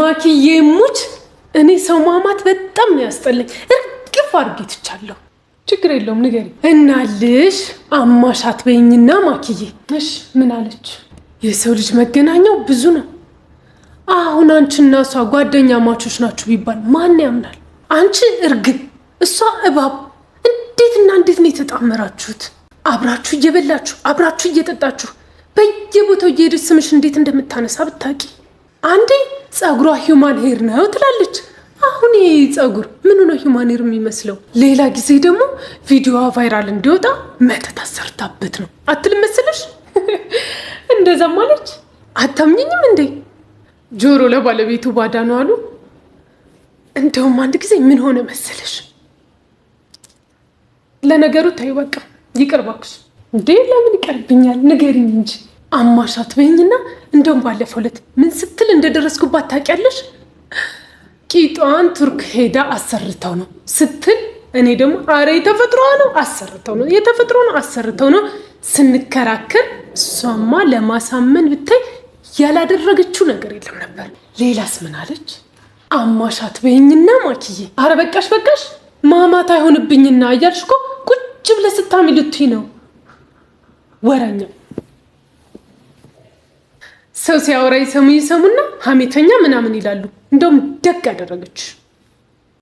ማኪዬ ሙች እኔ ሰው ማማት በጣም ያስጠላኝ። እርግፍ አድርጌ ትቻለሁ። ችግር የለውም ንገሪ። እናልሽ አማሻት በይኝና ማኪዬ። እሺ ምን አለች? የሰው ልጅ መገናኛው ብዙ ነው። አሁን አንቺና እሷ ጓደኛ ማቾች ናችሁ ቢባል ማን ያምናል? አንቺ እርግብ፣ እሷ እባብ። እንዴትና እንዴት ነው የተጣመራችሁት? አብራችሁ እየበላችሁ አብራችሁ እየጠጣችሁ በየቦታው እየሄደች ስምሽ እንዴት እንደምታነሳ ብታቂ። አንዴ ጸጉሯ ሂውማን ሄር ነው ትላለች። አሁን ይሄ ጸጉር ምኑ ነው ሂውማን ሄር የሚመስለው? ሌላ ጊዜ ደግሞ ቪዲዮዋ ቫይራል እንዲወጣ መተት አሰርታበት ነው አትልም መሰለሽ? እንደዛም አለች። አታምኝኝም እንዴ? ጆሮ ለባለቤቱ ባዳ ነው አሉ። እንደውም አንድ ጊዜ ምን ሆነ መሰለሽ? ለነገሩ ታዩ በቃ ይቅር እባክሽ። እንዴ ለምን ይቀርብኛል? ንገሪኝ እንጂ። አማሻት በይኝና እንደውም ባለፈው ዕለት ምን ስትል እንደደረስኩባት ታውቂያለሽ? ቂጧን ቱርክ ሄዳ አሰርተው ነው ስትል፣ እኔ ደግሞ አረ የተፈጥሮ ነው አሰርተው ነው የተፈጥሮ ነው አሰርተው ነው ስንከራከር፣ እሷማ ለማሳመን ብታይ ያላደረገችው ነገር የለም ነበር። ሌላስ ምን አለች? አማሻት በይኝና ማኪዬ። አረ በቃሽ በቃሽ፣ ማማት አይሆንብኝና እያልሽ እኮ ቁጭ ብለሽ ስታሚ ልትይ ነው። ወረኛ ሰው ሲያወራ ይሰሙና ሀሜተኛ ምናምን ይላሉ። እንደውም ደግ አደረገች።